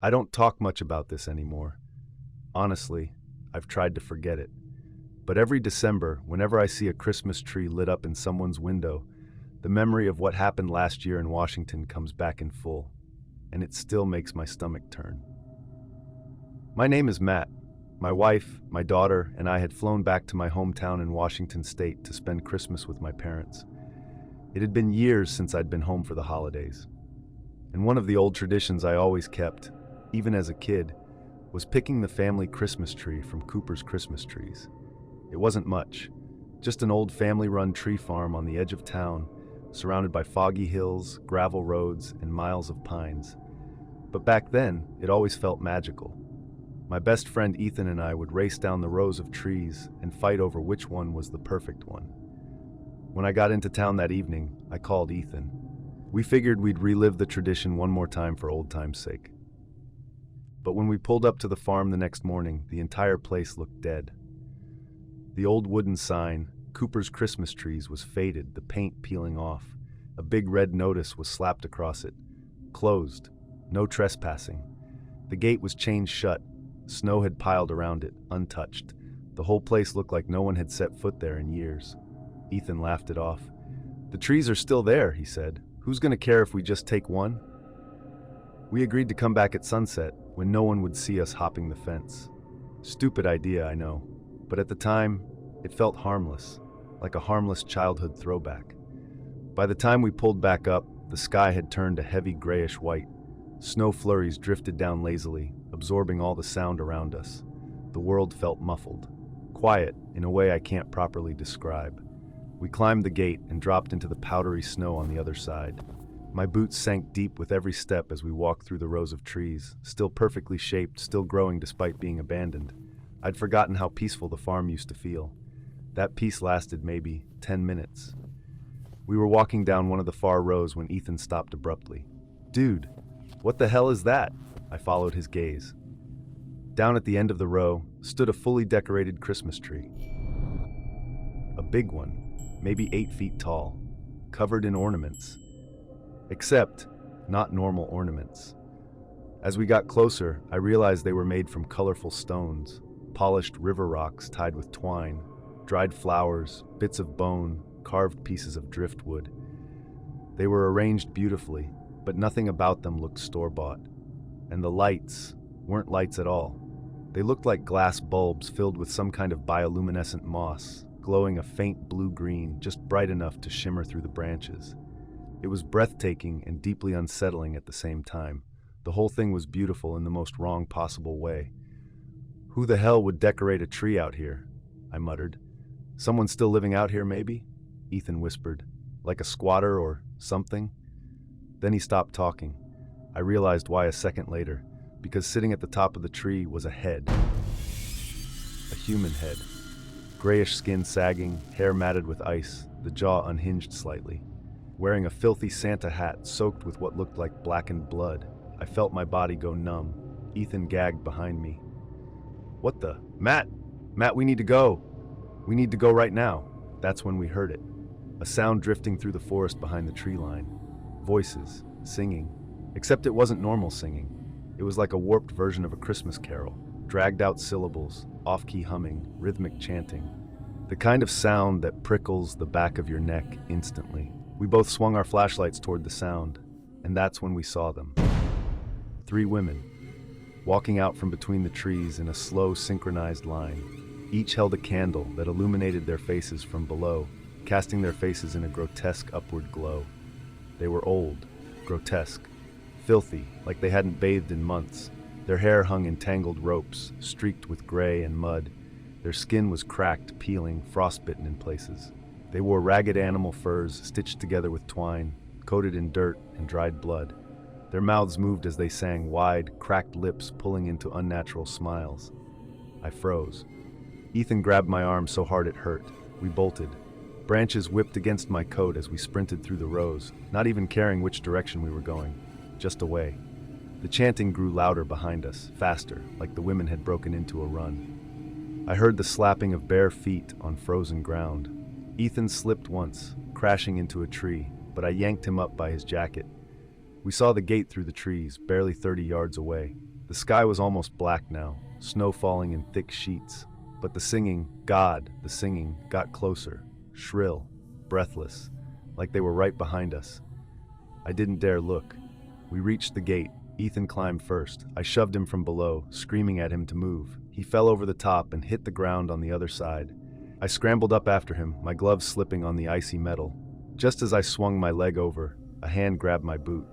I don't talk much about this anymore. Honestly, I've tried to forget it. But every December, whenever I see a Christmas tree lit up in someone's window, the memory of what happened last year in Washington comes back in full, and it still makes my stomach turn. My name is Matt. My wife, my daughter, and I had flown back to my hometown in Washington State to spend Christmas with my parents. It had been years since I'd been home for the holidays. And one of the old traditions I always kept, even as a kid, was picking the family Christmas tree from Cooper's Christmas trees. It wasn't much, just an old family-run tree farm on the edge of town, surrounded by foggy hills, gravel roads, and miles of pines. But back then, it always felt magical. My best friend Ethan and I would race down the rows of trees and fight over which one was the perfect one. When I got into town that evening, I called Ethan. We figured we'd relive the tradition one more time for old time's sake. But when we pulled up to the farm the next morning, the entire place looked dead. The old wooden sign, Cooper's Christmas Trees, was faded, the paint peeling off. A big red notice was slapped across it. Closed. No trespassing. The gate was chained shut. Snow had piled around it, untouched. The whole place looked like no one had set foot there in years. Ethan laughed it off. "The trees are still there," he said. "Who's going to care if we just take one?" We agreed to come back at sunset, when no one would see us hopping the fence. Stupid idea, I know. But at the time, it felt harmless, like a harmless childhood throwback. By the time we pulled back up, the sky had turned a heavy grayish white. Snow flurries drifted down lazily, absorbing all the sound around us. The world felt muffled, quiet in a way I can't properly describe. We climbed the gate and dropped into the powdery snow on the other side. My boots sank deep with every step as we walked through the rows of trees, still perfectly shaped, still growing despite being abandoned. I'd forgotten how peaceful the farm used to feel. That peace lasted maybe 10 minutes. We were walking down one of the far rows when Ethan stopped abruptly. "Dude, what the hell is that?" I followed his gaze. Down at the end of the row stood a fully decorated Christmas tree. A big one, maybe 8 feet tall, covered in ornaments. Except, not normal ornaments. As we got closer, I realized they were made from colorful stones, polished river rocks tied with twine, dried flowers, bits of bone, carved pieces of driftwood. They were arranged beautifully, but nothing about them looked store-bought. And the lights weren't lights at all. They looked like glass bulbs filled with some kind of bioluminescent moss, glowing a faint blue-green, just bright enough to shimmer through the branches. It was breathtaking and deeply unsettling at the same time. The whole thing was beautiful in the most wrong possible way. "Who the hell would decorate a tree out here?" I muttered. "Someone still living out here, maybe?" Ethan whispered. "Like a squatter or something?" Then he stopped talking. I realized why a second later, because sitting at the top of the tree was a head. A human head. Grayish skin sagging, hair matted with ice, the jaw unhinged slightly. Wearing a filthy Santa hat soaked with what looked like blackened blood, I felt my body go numb. Ethan gagged behind me. "What the? Matt! Matt, we need to go! We need to go right now!" That's when we heard it. A sound drifting through the forest behind the tree line. Voices, singing. Except it wasn't normal singing. It was like a warped version of a Christmas carol. Dragged out syllables, off-key humming, rhythmic chanting. The kind of sound that prickles the back of your neck instantly. We both swung our flashlights toward the sound, and that's when we saw them. 3 women, walking out from between the trees in a slow, synchronized line. Each held a candle that illuminated their faces from below, casting their faces in a grotesque upward glow. They were old, grotesque, filthy, like they hadn't bathed in months. Their hair hung in tangled ropes, streaked with gray and mud. Their skin was cracked, peeling, frostbitten in places. They wore ragged animal furs stitched together with twine, coated in dirt and dried blood. Their mouths moved as they sang, wide, cracked lips pulling into unnatural smiles. I froze. Ethan grabbed my arm so hard it hurt. We bolted. Branches whipped against my coat as we sprinted through the rows, not even caring which direction we were going, just away. The chanting grew louder behind us, faster, like the women had broken into a run. I heard the slapping of bare feet on frozen ground. Ethan slipped once, crashing into a tree, but I yanked him up by his jacket. We saw the gate through the trees, barely 30 yards away. The sky was almost black now, snow falling in thick sheets. But the singing, the singing, got closer, shrill, breathless, like they were right behind us. I didn't dare look. We reached the gate. Ethan climbed first. I shoved him from below, screaming at him to move. He fell over the top and hit the ground on the other side. I scrambled up after him, my gloves slipping on the icy metal. Just as I swung my leg over, a hand grabbed my boot.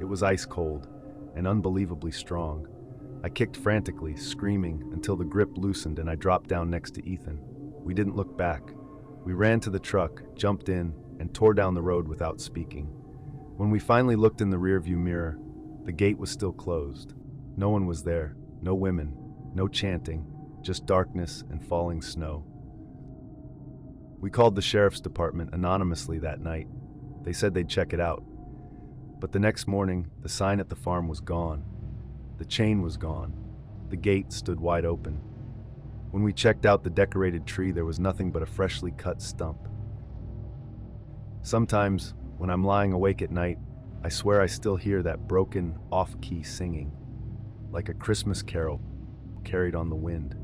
It was ice cold and unbelievably strong. I kicked frantically, screaming, until the grip loosened and I dropped down next to Ethan. We didn't look back. We ran to the truck, jumped in, and tore down the road without speaking. When we finally looked in the rearview mirror, the gate was still closed. No one was there, no women, no chanting, just darkness and falling snow. We called the sheriff's department anonymously that night. They said they'd check it out. But the next morning, the sign at the farm was gone. The chain was gone. The gate stood wide open. When we checked out the decorated tree, there was nothing but a freshly cut stump. Sometimes, when I'm lying awake at night, I swear I still hear that broken, off-key singing, like a Christmas carol carried on the wind.